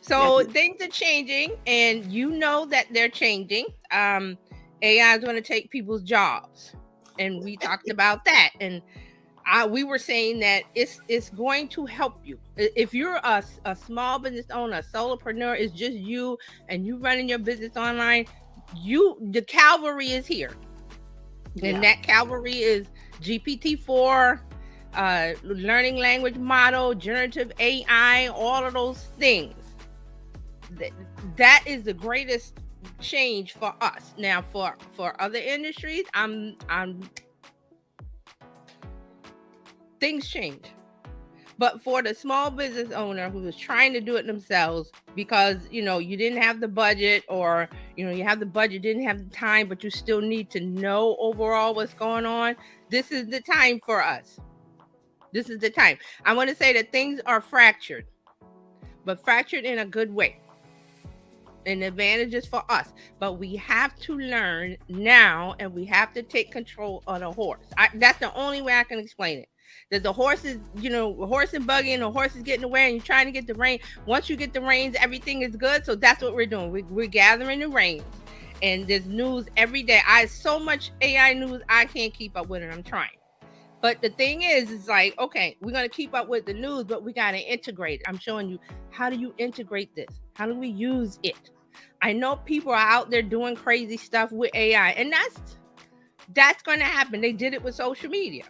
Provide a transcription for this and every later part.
Yes. So things are changing, and you know that they're changing. AI is going to take people's jobs, and we talked about that. And we were saying that it's going to help you if you're a small business owner, a solopreneur. It's just you and you running your business online. The cavalry is here, and that cavalry is GPT-4, learning language model, generative AI, all of those things. That is the greatest change for us. Now, for other industries, I'm things change. But for the small business owner who is trying to do it themselves because, you didn't have the budget, or, you have the budget, didn't have the time, but you still need to know overall what's going on, this is the time for us. This is the time. I want to say that things are fractured, but fractured in a good way. And advantages for us. But we have to learn now, and we have to take control of the horse. That's the only way I can explain it. That the horse is, a horse and buggy, and the horse is getting away, and you're trying to get the rein. Once you get the reins, everything is good. So that's what we're doing. We're gathering the reins, and there's news every day. So much AI news, I can't keep up with it. I'm trying. But the thing is, it's like, okay, we're going to keep up with the news, but we got to integrate it. I'm showing you, how do you integrate this? How do we use it? I know people are out there doing crazy stuff with AI, and that's going to happen. They did it with social media.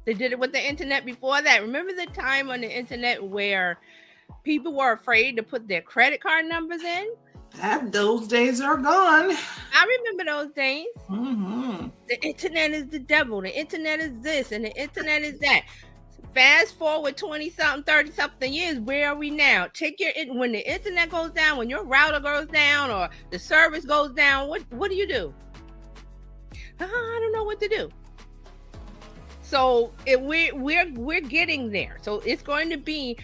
They did it with the internet before that. Remember the time on the internet where people were afraid to put their credit card numbers in? Those days are gone. I remember those days. Mm-hmm. The internet is the devil. The internet is this, and the internet is that. Fast forward 20-something, 30-something years, where are we now? When the internet goes down, when your router goes down, or the service goes down, what do you do? I don't know what to do. So we're getting there. So it's going to be,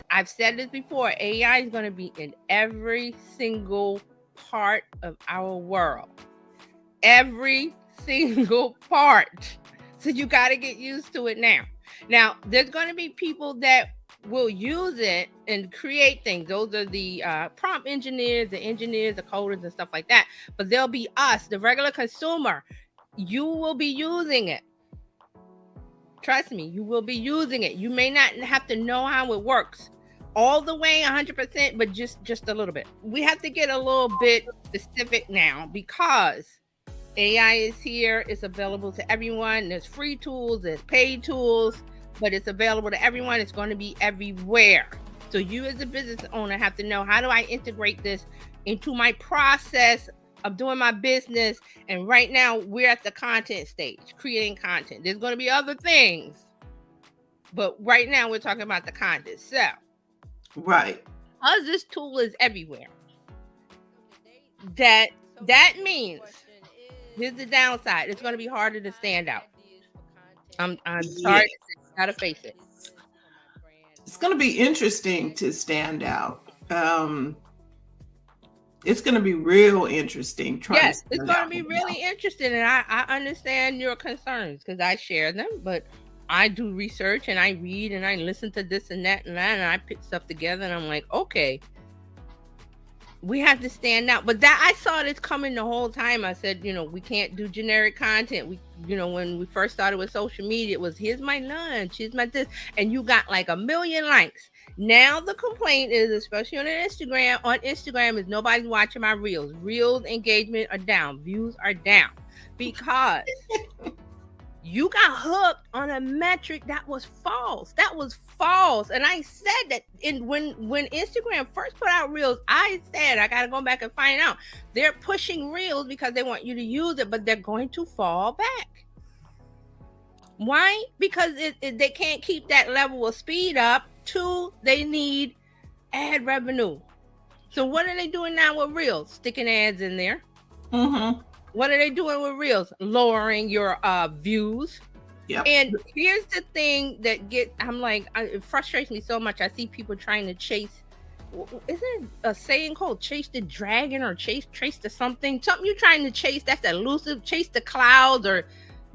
I've said this before, AI is going to be in every single part of our world. Every single part. So you got to get used to it now. Now, there's going to be people that will use it and create things. Those are the prompt engineers, the coders, and stuff like that. But there'll be us, the regular consumer. You will be using it. Trust me, you will be using it. You may not have to know how it works all the way 100%, but just a little bit. We have to get a little bit specific now because AI is here. It's available to everyone. There's free tools, there's paid tools, but it's available to everyone. It's going to be everywhere. So you as a business owner have to know, how do I integrate this into my process of doing my business? And right now we're at the content stage, creating content. There's going to be other things, but right now we're talking about the content. So, right. Because this tool is everywhere, that means, here's the downside. It's going to be harder to stand out. I'm sorry. Gotta face it. It's going to be interesting to stand out. It's going to be real interesting. Yes, it's going to be really interesting. And I understand your concerns because I share them. But I do research and I read and I listen to this and that and that. And I pick stuff together and I'm like, okay, we have to stand out. But that, I saw this coming the whole time. I said, we can't do generic content. When we first started with social media, it was, here's my lunch, here's my this, and you got like 1 million likes. Now the complaint is, especially on Instagram, is nobody's watching my reels. Reels engagement are down, views are down, because you got hooked on a metric that was false. And I said that when Instagram first put out reels, I said, I got to go back and find out. They're pushing reels because they want you to use it, but they're going to fall back. Why? Because they can't keep that level of speed up. 2, they need ad revenue. So what are they doing now with reels? Sticking ads in there. Mm-hmm. What are they doing with reels? Lowering your views. Yep. And here's the thing that it frustrates me so much. I see people trying to chase. Isn't it a saying called chase the dragon or chase the something you're trying to chase? That's elusive. Chase the clouds or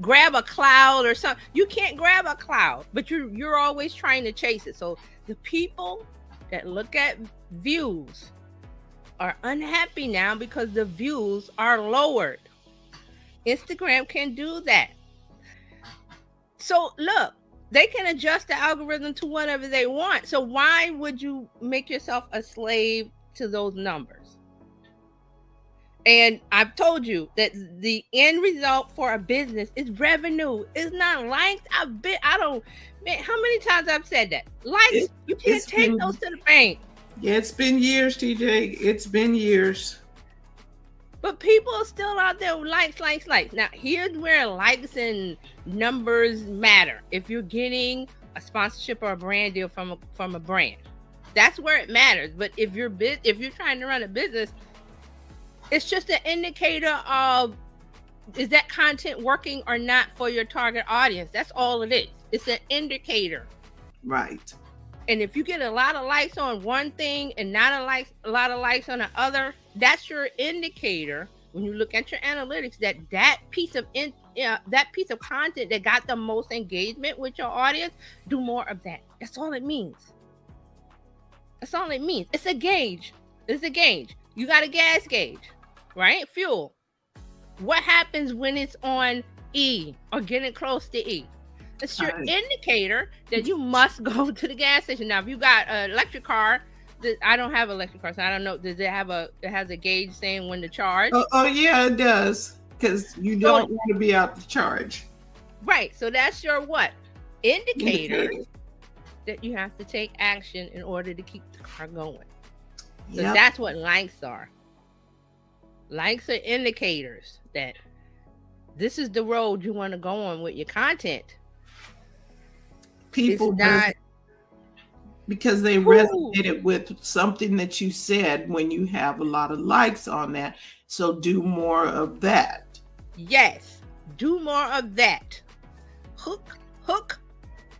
grab a cloud or something. You can't grab a cloud, but you're always trying to chase it. So the people that look at views are unhappy now because the views are lowered. Instagram can do that. So look, they can adjust the algorithm to whatever they want. So why would you make yourself a slave to those numbers? And I've told you that the end result for a business is revenue. It's not likes. How many times I've said that? Likes, you can't take those to the bank. Yeah, it's been years, TJ. It's been years. But people are still out there with likes. Now, here's where likes and numbers matter. If you're getting a sponsorship or a brand deal from a brand, that's where it matters. But if you're trying to run a business, it's just an indicator of, is that content working or not for your target audience? That's all it is. It's an indicator. Right. And if you get a lot of likes on one thing and not a lot of likes on the other, that's your indicator when you look at your analytics that piece of content that got the most engagement with your audience, do more of that. That's all it means. That's all it means. It's a gauge. You got a gas gauge, right? Fuel. What happens when it's on E or getting close to E? It's your indicator that you must go to the gas station. Now, if you got an electric car, I don't have an electric car, so I don't know. Does it has a gauge saying when to charge? Oh yeah, it does. Because you don't want to be out to charge. Right. So that's your what? Indicator that you have to take action in order to keep the car going. So that's what likes are. Likes are indicators that this is the road you want to go on with your content. People not because they resonated with something that you said when you have a lot of likes on that. So do more of that. Yes, do more of that. Hook.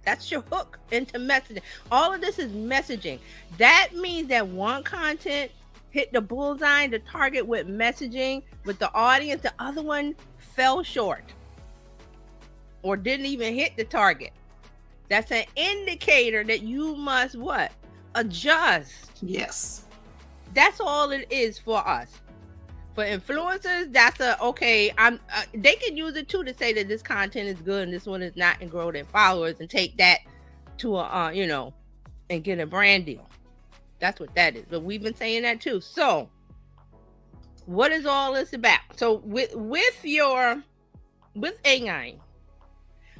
That's your hook into messaging. All of this is messaging. That means that one content hit the bullseye, the target with messaging with the audience. The other one fell short or didn't even hit the target. That's an indicator that you must what? Adjust. Yes. That's all it is for us. For influencers, that's they can use it too to say that this content is good and this one is not, and grow their followers and take that to and get a brand deal. That's what that is. But we've been saying that too. So what is all this about? So with AI,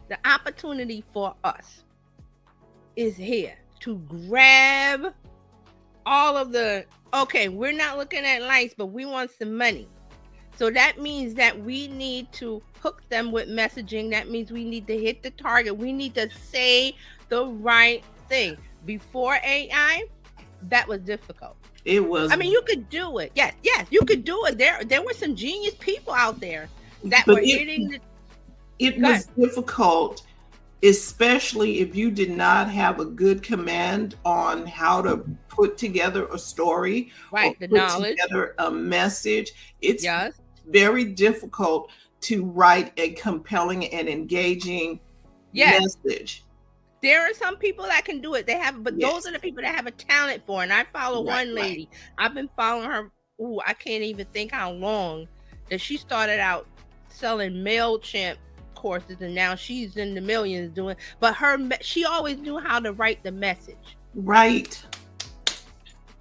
the opportunity for us is here to grab all of the, we're not looking at likes, but we want some money. So that means that we need to hook them with messaging. That means we need to hit the target. We need to say the right thing. Before AI, that was difficult. It was. I mean, you could do it. Yes, you could do it. There were some genius people out there that were hitting the... It was difficult, especially if you did not have a good command on how to put together a story, right? Or put together a message. It's very difficult to write a compelling and engaging message. There are some people that can do it. Those are the people that have a talent for. And I follow one lady. I've been following her. I can't even think how long that she started out selling MailChimp courses, and now she's in the millions doing. But she always knew how to write the message. Right.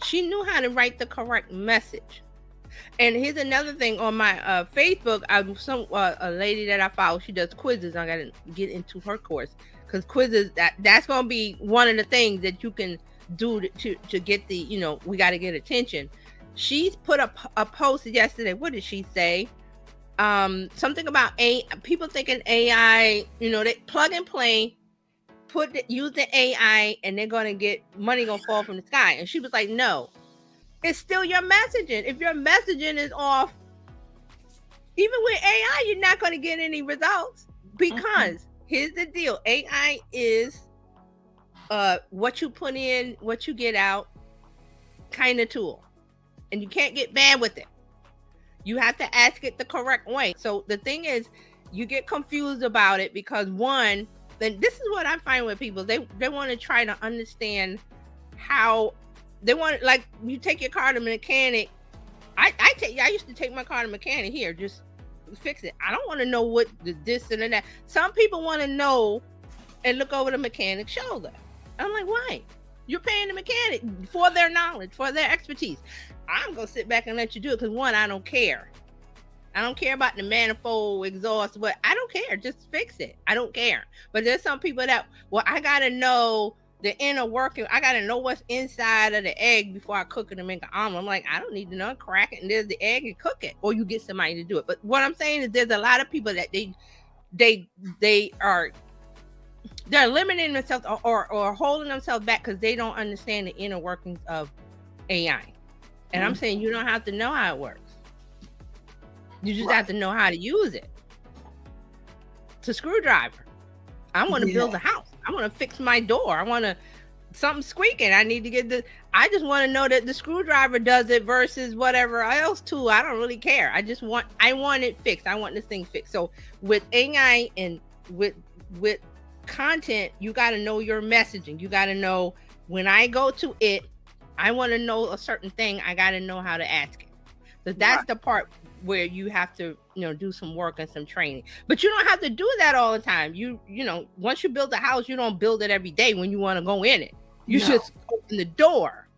She knew how to write the correct message. And here's another thing on my Facebook. A lady that I follow. She does quizzes. I gotta get into her course because quizzes that's gonna be one of the things that you can do to get the we got to get attention. She's put a post yesterday. What did she say? Something about people thinking AI, they plug and play, use the AI and they're going to get money gonna fall from the sky. And she was like, no, it's still your messaging. If your messaging is off, even with AI, you're not going to get any results because here's the deal. AI is what you put in, what you get out kind of tool, and you can't get bad with it. You have to ask it the correct way. So the thing is, you get confused about it because then this is what I find with people. They want to try to understand how They want, like, you take your car to mechanic. I used to take my car to mechanic. Here, just fix it. I don't want to know what the this and that. Some people want to know and look over the mechanic's shoulder. I'm like, why? You're paying the mechanic for their knowledge, for their expertise. I'm gonna sit back and let you do it because, one, I don't care. I don't care about the manifold exhaust, but I don't care. Just fix it. I don't care. But there's some people that, well, I gotta know the inner working. I gotta know what's inside of the egg before I cook it and make an omelet. I'm like, I don't need to know. Crack it and there's the egg and cook it, or you get somebody to do it. But what I'm saying is, there's a lot of people that they're limiting themselves or holding themselves back because they don't understand the inner workings of AI. And I'm saying you don't have to know how it works. You just have to know how to use it. It's a screwdriver. I want to build a house. I want to fix my door. I want to something squeaking. I need to get I just want to know that the screwdriver does it versus whatever else tool. I don't really care. I want it fixed. I want this thing fixed. So with AI and with content, you got to know your messaging. You got to know, when I go to it, I want to know a certain thing. I got to know how to ask it. So that's the part where you have to, do some work and some training. But you don't have to do that all the time. You know, once you build a house, you don't build it every day when you want to go in it. You just open the door,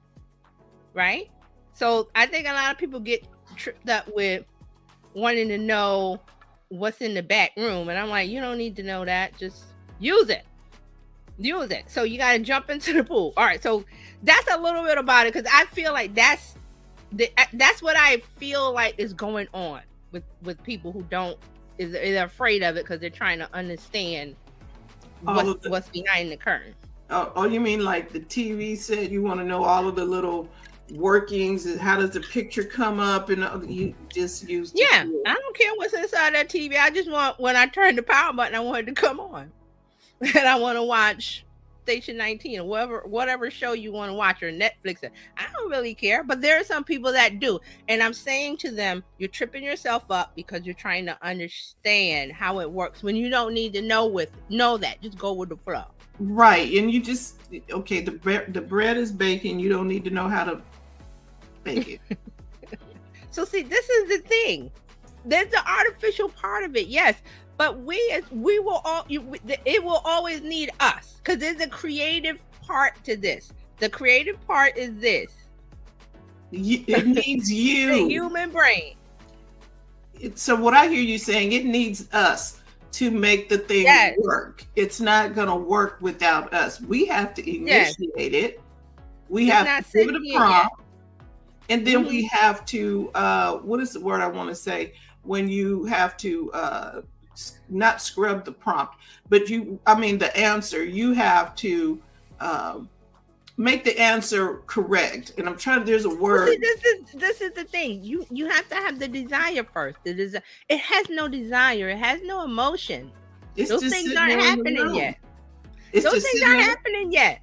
right? So I think a lot of people get tripped up with wanting to know what's in the back room. And I'm like, you don't need to know that. Just use it. So you got to jump into the pool. All right. So that's a little bit about it, because I feel like that's what I feel like is going on with people who they're afraid of it because they're trying to understand what's behind the curtain. Oh, you mean like the TV set? You want to know all of the little workings? How does the picture come up? And you just use I don't care what's inside that TV. I just want, when I turn the power button, I want it to come on. And I want to watch Station 19 or whatever show you want to watch, or Netflix. I don't really care, but there are some people that do. And I'm saying to them, you're tripping yourself up because you're trying to understand how it works when you don't need to know that. Just go with the flow. Right. And you just, okay, the bread is baking. You don't need to know how to bake it. So see, this is the thing. There's the artificial part of it, yes. But it will always need us, because there's a creative part to this. The creative part is this. It needs you. The human brain. So what I hear you saying, it needs us to make the thing work. It's not going to work without us. We have to initiate it. We have to give it a prompt. And then we have to, what is the word I want to say? When you have to, not scrub the prompt, but the answer, you have to make the answer correct. And I'm trying, there's a word. See, this is the thing. You have to have the desire first. It has no desire. It has no emotion. Those things aren't happening yet. Those things aren't happening yet.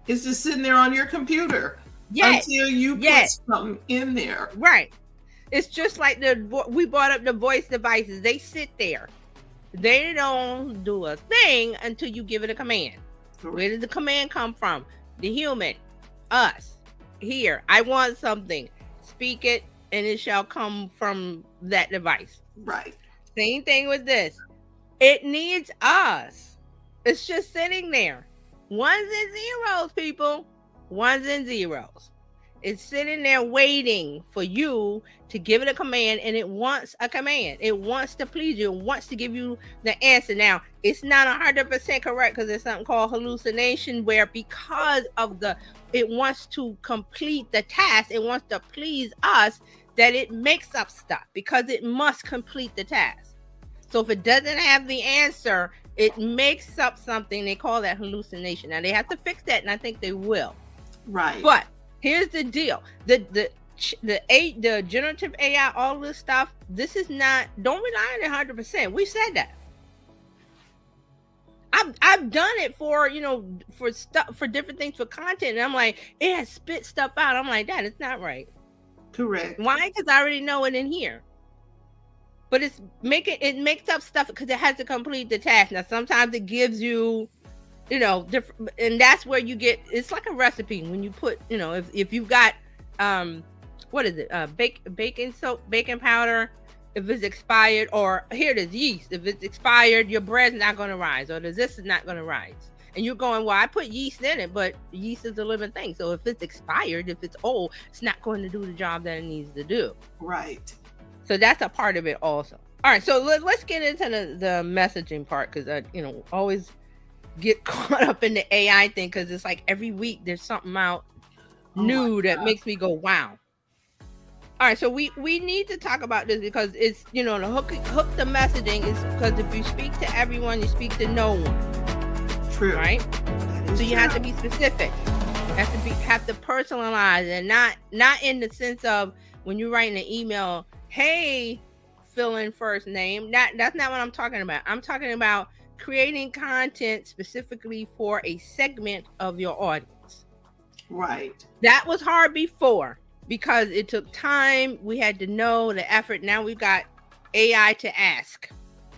It's just sitting there on your computer until you put something in there. Right. It's just like we brought up the voice devices. They sit there. They don't do a thing until you give it a command. Correct. Where did the command come from? The human, us. Here, I want something. Speak it, and it shall come from that device. Right. Same thing with this. It needs us. It's just sitting there. Ones and zeros, people. Ones and zeros. It's sitting there waiting for you to give it a command, and it wants a command. It wants to please you. It wants to give you the answer. Now, it's not 100% correct, because there's something called hallucination, where because of it wants to complete the task, it wants to please us, that it makes up stuff because it must complete the task. So if it doesn't have the answer, it makes up something. They call that hallucination. Now, they have to fix that, and I think they will. Right. But here's the deal. The generative AI, all this stuff, this is not, don't rely on it 100%. We said that. I've done it for, for stuff, for different things, for content. And I'm like, it has spit stuff out. I'm like, that it's not right. Correct. Why? Because I already know it in here. But it makes up stuff because it has to complete the task. Now, sometimes it gives you different, and that's where you get, it's like a recipe when you put, if you've got what is it, baking soap, baking powder, if it's expired, or here it is, yeast, if it's expired, your bread's not going to rise, or this is not going to rise, and you're going, well, I put yeast in it, but yeast is a living thing, so if it's expired, if it's old, it's not going to do the job that it needs to do. Right. So that's a part of it also. All right, so let's get into the messaging part, because I always get caught up in the AI thing, because it's like every week there's something out new that makes me go, wow. All right, so we need to talk about this, because it's, the hook the messaging is because if you speak to everyone, you speak to no one. True. Right? So you have to be specific. Have to personalize, and not in the sense of when you're writing an email, hey, fill in first name. That's not what I'm talking about. I'm talking about creating content specifically for a segment of your audience. Right. That was hard before, because it took time. We had to know the effort. Now we've got AI to ask,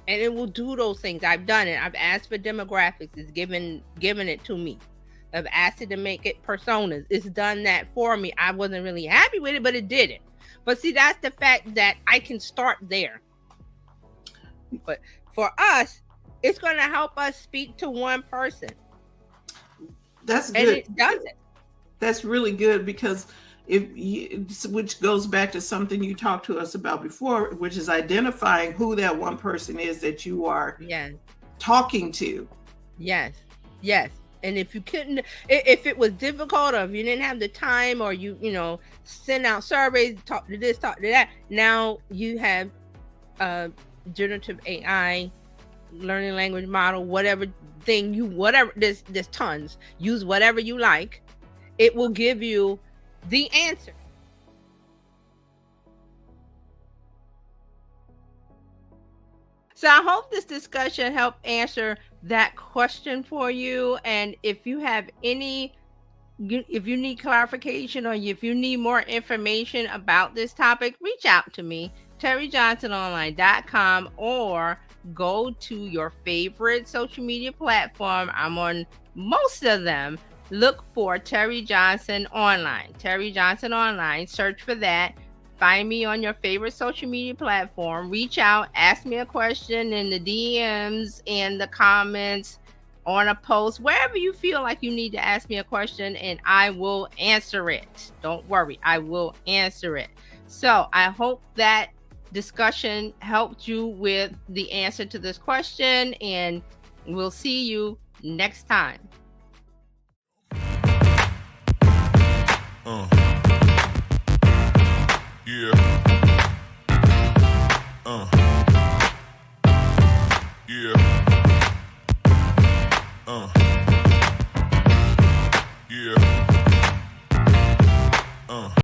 and it will do those things. I've done it. I've asked for demographics. It's given it to me. I've asked it to make it personas. It's done that for me. I wasn't really happy with it, but it did it. But see, that's the fact that I can start there. But for us, it's going to help us speak to one person. That's good. And it does it. That's really good, because which goes back to something you talked to us about before, which is identifying who that one person is that you are talking to. Yes. And if you couldn't, if it was difficult, or if you didn't have the time, or you send out surveys, talk to this, talk to that, now you have generative AI, learning language model, whatever thing there's tons. Use whatever you like. It will give you the answer. So I hope this discussion helped answer that question for you. And if you have if you need clarification, or if you need more information about this topic, reach out to me, TerryJohnsonOnline.com, or go to your favorite social media platform. I'm on most of them. Look for Terry Johnson Online. Terry Johnson Online. Search for that. Find me on your favorite social media platform. Reach out. Ask me a question in the DMs, in the comments, on a post, wherever you feel like you need to ask me a question, and I will answer it. Don't worry. I will answer it. So I hope that discussion helped you with the answer to this question, and we'll see you next time. Yeah.